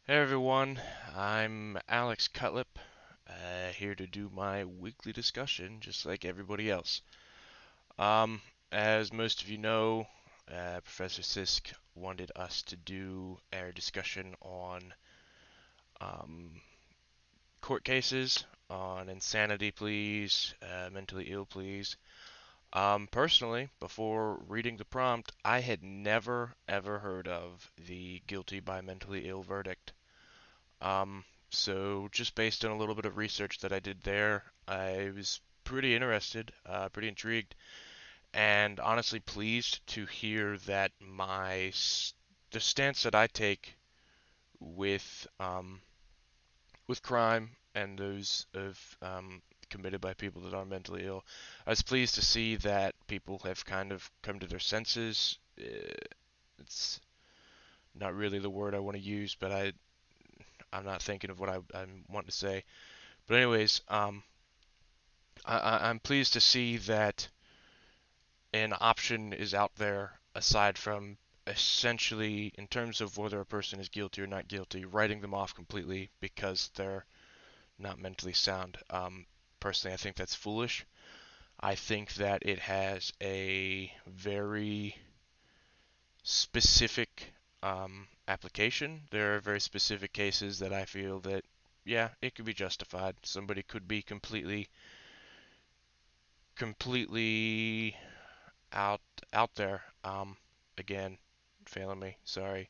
Hey everyone, I'm Alex Cutlip, here to do my weekly discussion, just like everybody else. Um, as most of you know, Professor Sisk wanted us to do a discussion on um, court cases, on insanity pleas, mentally ill pleas. Personally, before reading the prompt, I had never ever heard of the guilty by mentally ill verdict. So just based on a little bit of research that I did there, I was pretty interested, pretty intrigued, and honestly pleased to hear that the stance that I take with with crime and those of committed by people that are mentally ill. I was pleased to see that people have kind of come to their senses. It's not really the word I want to use, but I'm not thinking of what I'm wanting to say. But anyways, I'm pleased to see that an option is out there aside from essentially, in terms of whether a person is guilty or not guilty, writing them off completely because they're not mentally sound. Personally, I think that's foolish. I think that it has a very specific application. There are very specific cases that I feel that, yeah, it could be justified. Somebody could be completely out out there. Again, failing me. Sorry.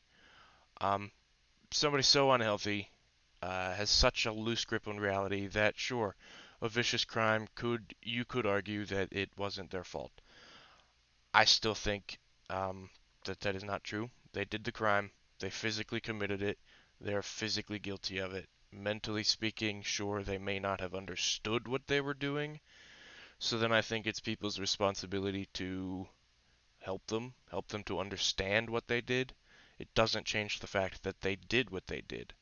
Um, Somebody so unhealthy has such a loose grip on reality that sure, a vicious crime could argue that it wasn't their fault. I still think that that is not true. They did the crime. They physically committed it. They're physically guilty of it. Mentally speaking, sure, they may not have understood what they were doing. So then I think it's people's responsibility to help them to understand what they did. It doesn't change the fact that they did what they did.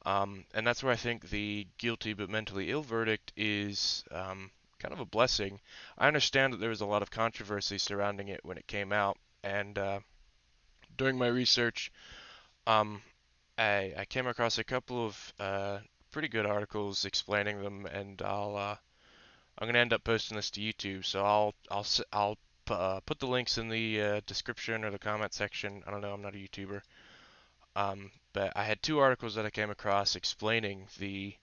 And that's where I think the guilty but mentally ill verdict is kind of a blessing. I understand that there was a lot of controversy surrounding it when it came out, and during my research, um, I came across a couple of pretty good articles explaining them, and I'm gonna end up posting this to YouTube, so I'll put the links in the description or the comment section. I don't know, I'm not a YouTuber. But I had two articles that I came across explaining the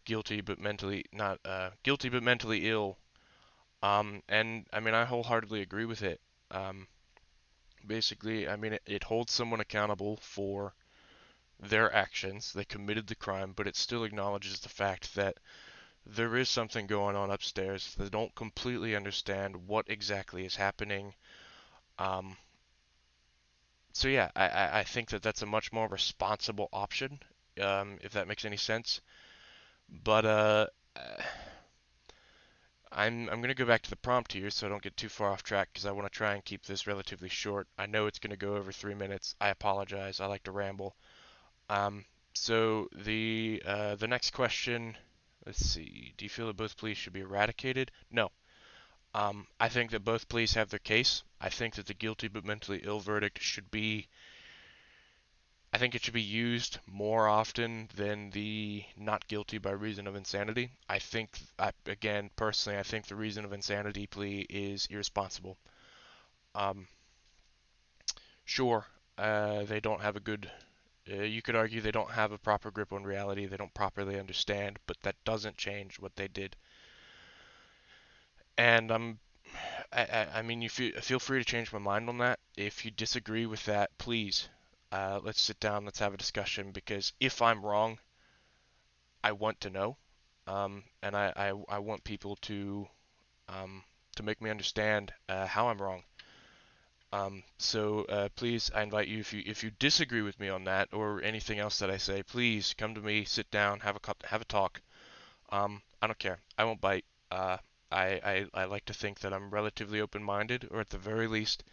guilty but mentally ill. And I mean I wholeheartedly agree with it. Um, Basically, I mean it holds someone accountable for their actions. They committed the crime, but it still acknowledges the fact that there is something going on upstairs. They don't completely understand what exactly is happening. Um, so yeah, I think that that's a much more responsible option, if that makes any sense. But I'm gonna go back to the prompt here so I don't get too far off track because I want to try and keep this relatively short. I know it's gonna go over 3 minutes. I apologize. I like to ramble. Um, so the next question. Let's see. Do you feel that both pleas should be eradicated? No. I think that both pleas have their case. I think that the guilty but mentally ill verdict should be. I think it should be used more often than the not guilty by reason of insanity. Again, personally, I think the reason of insanity plea is irresponsible. Um, sure, they don't have a good. You could argue they don't have a proper grip on reality. They don't properly understand, but that doesn't change what they did. And I mean, you feel free to change my mind on that. If you disagree with that, please, let's sit down, let's have a discussion. Because if I'm wrong, I want to know, and I want people um, to make me understand how I'm wrong. So please, I invite you if you disagree with me on that or anything else that I say, please come to me, sit down, have a talk. I don't care. I won't bite. I like to think that I'm relatively open-minded, or at the very least,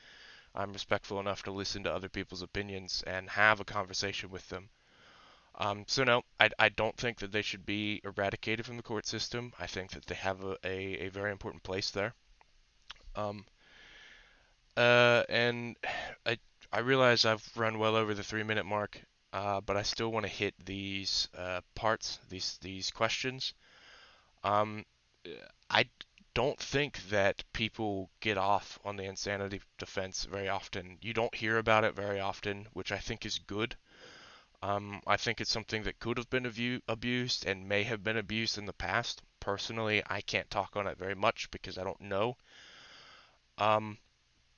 I'm respectful enough to listen to other people's opinions and have a conversation with them. So no, I don't think that they should be eradicated from the court system. I think that they have a very important place there. Um, and I realize I've run well over the 3 minute mark. but I still want to hit these parts, these questions. Um, I don't think that people get off on the insanity defense very often. You don't hear about it very often, which I think is good. I think it's something that could have been abused and may have been abused in the past. Personally, I can't talk on it very much because I don't know. Um,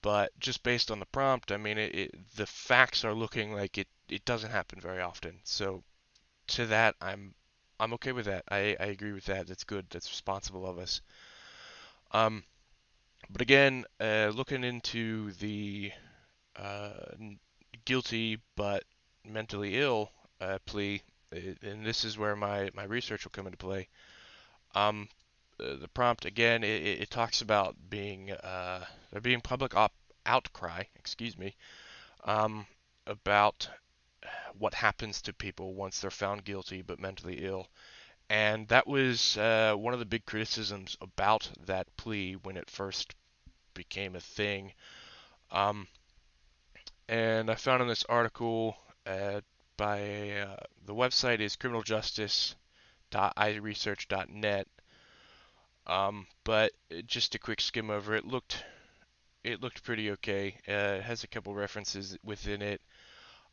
but just based on the prompt, I mean, the facts are looking like it doesn't happen very often. So to that, I'm okay with that. I agree with that. That's good. That's responsible of us. Um, but again, looking into the uh, guilty but mentally ill plea, and this is where my research will come into play. Um, the prompt again, it talks about there being outcry, excuse me, um, about what happens to people once they're found guilty but mentally ill. And that was one of the big criticisms about that plea when it first became a thing. Um, and I found in this article by the website is criminaljustice.iresearch.net. But just a quick skim over it looked pretty okay. It has a couple references within it.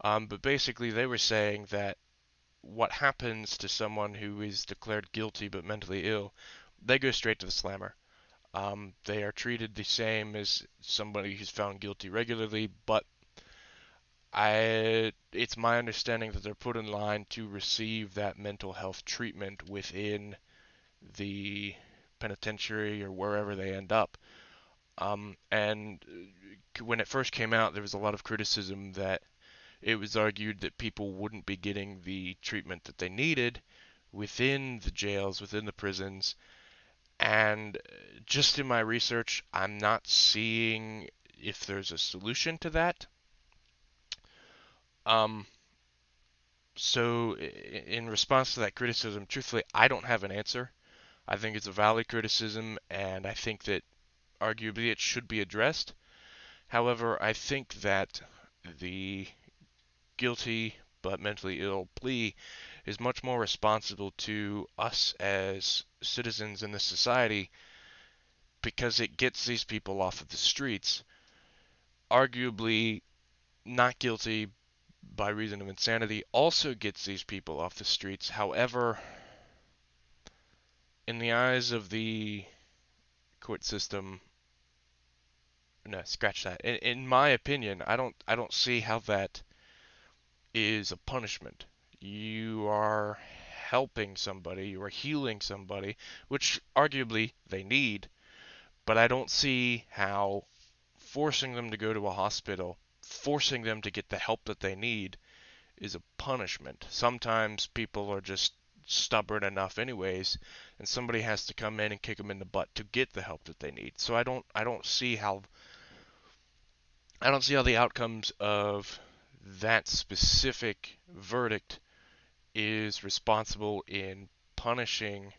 But basically they were saying that what happens to someone who is declared guilty but mentally ill, they go straight to the slammer. They are treated the same as somebody who's found guilty regularly, but it's my understanding that they're put in line to receive that mental health treatment within the penitentiary or wherever they end up. And when it first came out, there was a lot of criticism that it was argued that people wouldn't be getting the treatment that they needed within the jails, within the prisons. And just in my research, I'm not seeing if there's a solution to that. Um, so, in response to that criticism, truthfully, I don't have an answer. I think it's a valid criticism, and I think that arguably it should be addressed. However, I think that the guilty but mentally ill plea is much more responsible to us as citizens in this society because it gets these people off of the streets. Arguably, not guilty by reason of insanity also gets these people off the streets. However, in the eyes of the court system, no, scratch that. In my opinion, I don't see how that is a punishment. You are helping somebody, you are healing somebody, which arguably they need, but I don't see how forcing them to go to a hospital, forcing them to get the help that they need is a punishment. Sometimes people are just stubborn enough anyways, and somebody has to come in and kick them in the butt to get the help that they need. So I don't see how the outcomes of that specific verdict is responsible in punishing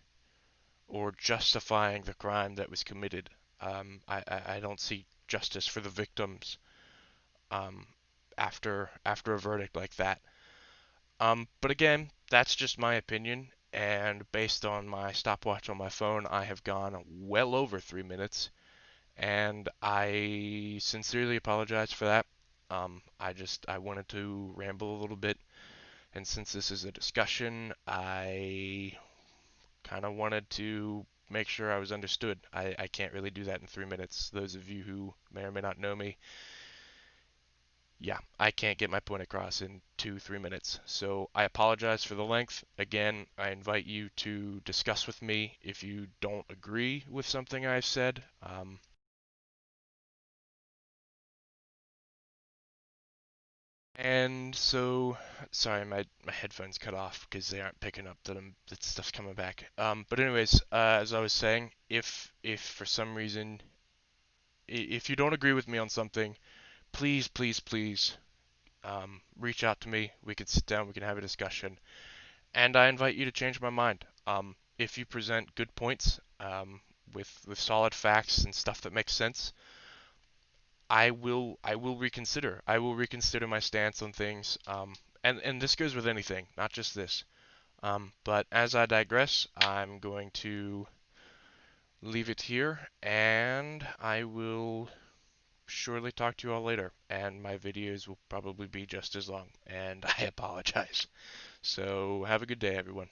or justifying the crime that was committed. I don't see justice for the victims um, after a verdict like that. But again, that's just my opinion, and based on my stopwatch on my phone, I have gone well over 3 minutes, and I sincerely apologize for that. I wanted to ramble a little bit, and since this is a discussion, I kind of wanted to make sure I was understood. I can't really do that in 3 minutes. Those of you who may or may not know me, yeah, I can't get my point across in 2, 3 minutes. So I apologize for the length. Again, I invite you to discuss with me if you don't agree with something I've said. And so, sorry, my headphones cut off because they aren't picking up that stuff's coming back. But anyways, as I was saying, if for some reason if you don't agree with me on something, please, please, please, reach out to me. We can sit down, we can have a discussion, and I invite you to change my mind. If you present good points, with solid facts and stuff that makes sense, I will reconsider. I will reconsider my stance on things. and this goes with anything, not just this. But as I digress, I'm going to leave it here, and I will surely talk to you all later. And my videos will probably be just as long, and I apologize. So have a good day, everyone.